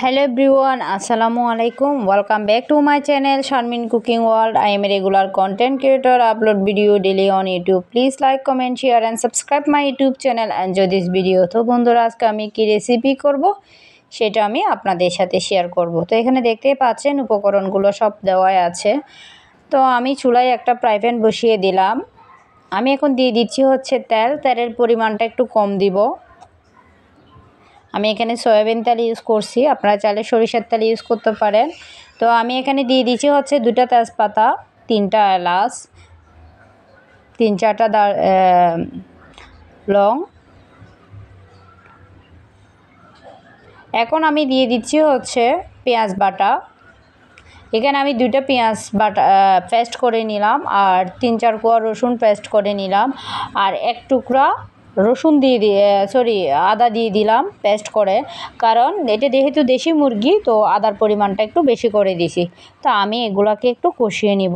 Hello everyone, Assalamu alaikum. Welcome back to my channel Sharmin Cooking World. I am a regular content creator, upload video daily on YouTube. Please like, comment, share and subscribe my YouTube channel. Enjoy this video. তো বন্ধুরা আজকে আমি কি recipe করব সেটা আমি আপনাদের সাথে শেয়ার করব। তো এখানে দেখতেই পাচ্ছেন উপকরণগুলো সব দেওয়াই আছে। তো আমি চুলায় একটা ফ্রাই প্যান বসিয়ে দিলাম। আমি এখন দিয়ে দিচ্ছি হচ্ছে তেলের পরিমাণটা একটু কম দিব। আমি এখানে সয়াবিন তেল ইউজ করছি, আপনারা চাইলে সরিষার তেল ইউজ করতে পারেন। তো আমি এখানে দিয়ে দিচ্ছি হচ্ছে 2টা তেজপাতা, 3টা এলাচ, 3-4টা লং। এখন আমি দিয়ে দিচ্ছি হচ্ছে পেঁয়াজ বাটা। এখানে আমি 2টা পেঁয়াজ বাটা পেস্ট করে নিলাম আর 3-4 কোয়া রসুন পেস্ট করে নিলাম আর এক টুকরা রসুন আদা দিয়ে দিলাম পেস্ট করে, কারণ এটা যেহেতু দেশি মুরগি তো আদার পরিমাণটা একটু বেশি করে দিছি। তো আমি এগুলাকে একটু কষিয়ে নিব।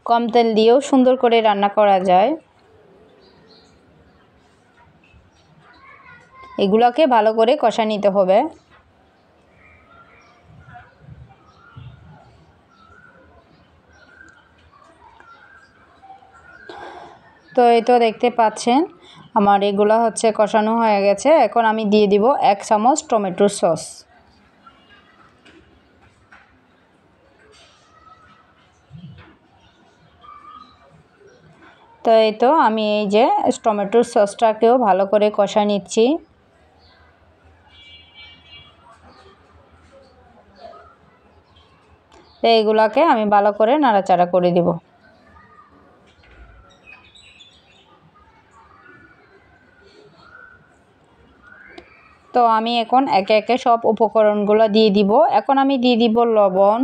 কম তেল দিয়েও সুন্দর করে রান্না করা যায়। এগুলাকে ভালো করে কষা নিতে হবে। তো এই তো দেখতে পাচ্ছেন আমার এগুলো হচ্ছে কষানো হয়ে গেছে। এখন আমি দিয়ে দিব 1 চামচ টমেটো সস। তো এই তো আমি এই যে টমেটোর সসটাকেও ভালো করে কষা নিচ্ছি। তো এইগুলাকে আমি ভালো করে নাড়াচাড়া করে দিব। তো আমি এখন একে একে সব উপকরণগুলো দিয়ে দিব। এখন আমি দিয়ে দিব লবণ,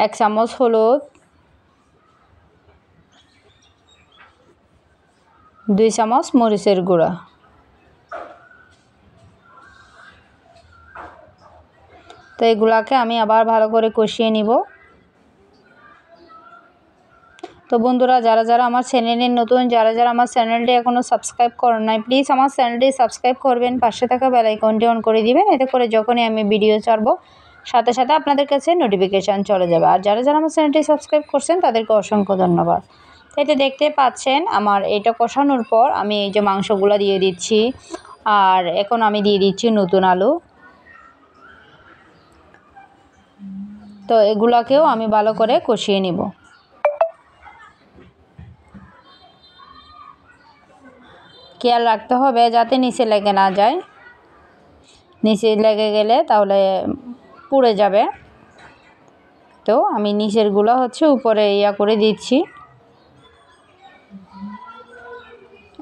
1 চামচ হলুদ, 2 চামচ মরিচের গুঁড়া। তো এগুলাকে আমি আবার ভালো করে কষিয়ে নিব। তো বন্ধুরা যারা আমার চ্যানেলে নতুন, যারা আমার চ্যানেলটি এখনও সাবস্ক্রাইব করেন নাই, প্লিজ আমার চ্যানেলটি সাবস্ক্রাইব করবেন, পাশে থাকা বেল আইকনটি অন করে দিবেন। এতে করে যখনই আমি ভিডিও ছাড়বো সাথে সাথে আপনাদের কাছে নোটিফিকেশান চলে যাবে। আর যারা আমার চ্যানেলটি সাবস্ক্রাইব করছেন তাদেরকে অসংখ্য ধন্যবাদ। এতে দেখতে পাচ্ছেন আমার এটা কষানোর পর আমি এই যে মাংসগুলো দিয়ে দিচ্ছি আর এখন আমি দিয়ে দিচ্ছি নতুন আলু। তো এগুলাকেও আমি ভালো করে কষিয়ে নিব। খেয়াল রাখতে হবে যাতে নিচে লেগে না যায়, নিচে লেগে গেলে তাহলে পুড়ে যাবে। তো আমি নিচেরগুলো হচ্ছে উপরে করে দিচ্ছি।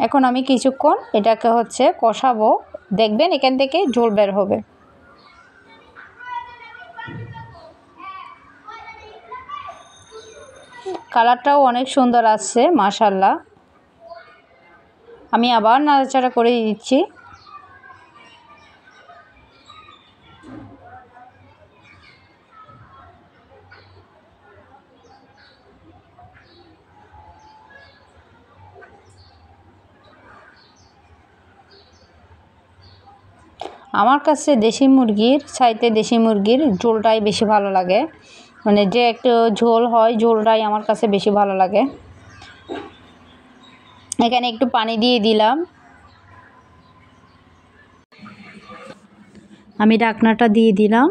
এখন আমি কিছুক্ষণ এটাকে হচ্ছে কষাবো, দেখবেন এখান থেকে ঝোল বের হবে। কালারটাও অনেক সুন্দর আসছে মাশাআল্লাহ। আমি আবার নাড়াচাড়া করে দিচ্ছি। আমার কাছে দেশি মুরগির চাইতে দেশি মুরগির ঝোলটাই বেশি ভালো লাগে, মানে যে একটু ঝোল হয় ঝোলটাই আমার কাছে বেশি ভালো লাগে। এখানে একটু পানি দিয়ে দিলাম। আমি ঢাকনাটা দিয়ে দিলাম।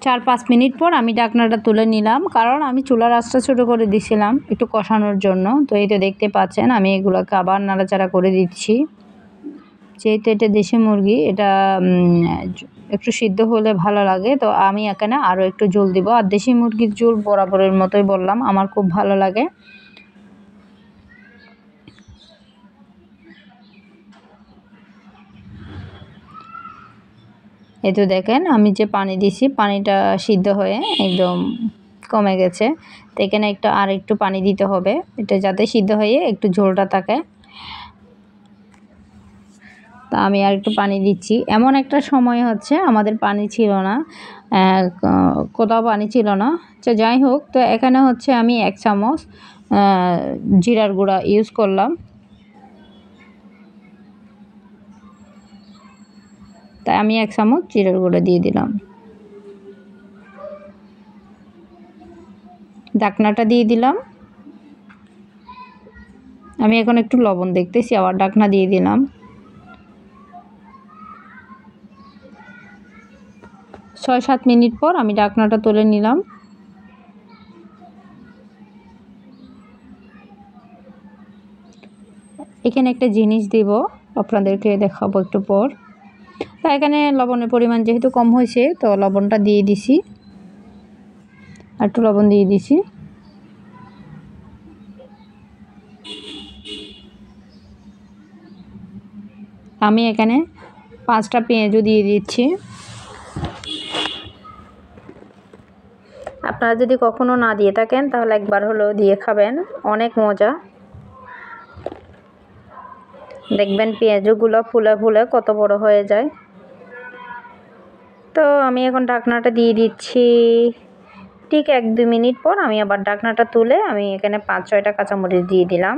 4-5 মিনিট পর আমি ঢাকনাটা তুলে নিলাম, কারণ আমি চুলার আঁচটা ছোটো করে দিছিলাম একটু কষানোর জন্য। তো এই তো দেখতে পাচ্ছেন আমি এগুলোকে আবার নাড়াচাড়া করে দিচ্ছি। যেহেতু এটা দেশি মুরগি, এটা একটু সিদ্ধ হলে ভালো লাগে। তো আমি এখানে আরও একটু ঝোল দিব। আর দেশি মুরগির ঝোল বরাবরের মতোই বললাম আমার খুব ভালো লাগে। এই তো দেখেন আমি যে পানি দিছি পানিটা সিদ্ধ হয়ে একদম কমে গেছে। তো এখানে আর একটু পানি দিতে হবে, এটা যাতে সিদ্ধ হয়ে একটু ঝোলটা থাকে। তা আমি আর একটু পানি দিচ্ছি। এমন একটা সময় হচ্ছে আমাদের পানি ছিল না, কোথাও পানি ছিল না। তো যাই হোক, তো এখানে হচ্ছে আমি 1 চামচ জিরার গুঁড়া ইউজ করলাম। তাই আমি 1 চামচ জিরার গুঁড়া দিয়ে দিলাম। ঢাকনাটা দিয়ে দিলাম। আমি এখন একটু লবণ দেখতেছি, আবার ঢাকনা দিয়ে দিলাম। 6-7 মিনিট পর আমি ঢাকনাটা তুলে নিলাম। এখানে একটা জিনিস দিব, আপনাদেরকে দেখাবো একটু পর। তো এখানে লবণের পরিমাণ যেহেতু কম হয়েছে, তো লবণটা দিয়ে দিছি, আর একটু লবণ দিয়ে দিছি। আমি এখানে 5টা পেঁয়াজও দিয়ে দিচ্ছি। আপনারা যদি কখনো না দিয়ে থাকেন তাহলে একবার হলেও দিয়ে খাবেন, অনেক মজা। দেখবেন পেঁয়াজগুলো ফুলে ফুলে কত বড় হয়ে যায়। তো আমি এখন ঢাকনাটা দিয়ে দিচ্ছি। ঠিক 1-2 মিনিট পর আমি আবার ঢাকনাটা তুলে আমি এখানে 5-6টা কাঁচামরিচ দিয়ে দিলাম।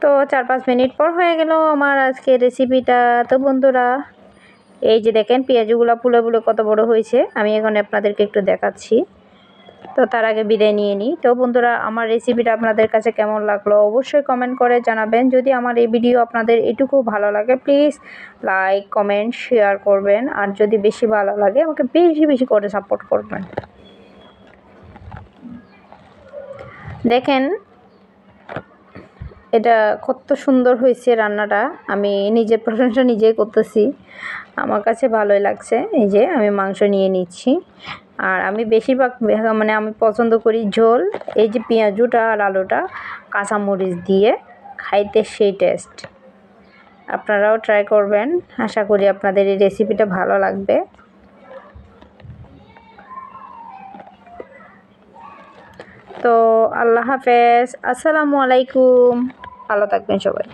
তো 4-5 মিনিট পর হয়ে গেল আমার আজকের রেসিপিটা। তো বন্ধুরা, এই যে দেখেন পেঁয়াজগুলো ফুলে ফুলে কত বড় হয়েছে। আমি এখন আপনাদেরকে একটু দেখাচ্ছি। তো তার আগে বিদায় নিয়ে নিই। তো বন্ধুরা, আমার রেসিপিটা আপনাদের কাছে কেমন লাগলো অবশ্যই কমেন্ট করে জানাবেন। যদি আমার এই ভিডিও আপনাদের এটুকু ভালো লাগে প্লিজ লাইক, কমেন্ট, শেয়ার করবেন। আর যদি বেশি ভালো লাগে আমাকে বেশি বেশি করে সাপোর্ট করবেন। দেখেন এটা কত সুন্দর হয়েছে রান্নাটা। আমি নিজের প্রশংসা নিজেই করতেছি, আমার কাছে ভালোই লাগছে। এই যে আমি মাংস নিয়ে নিচ্ছি, আর আমি বেশিরভাগ মানে আমি পছন্দ করি ঝোল। এই যে পেঁয়াজুটা আর আলুটা কাঁচামরিচ দিয়ে খাইতে সেই টেস্ট। আপনারাও ট্রাই করবেন, আশা করি আপনাদের এই রেসিপিটা ভালো লাগবে। তো আল্লাহ হাফেজ, আসসালামু আলাইকুম, ভালো থাকবেন সবাই।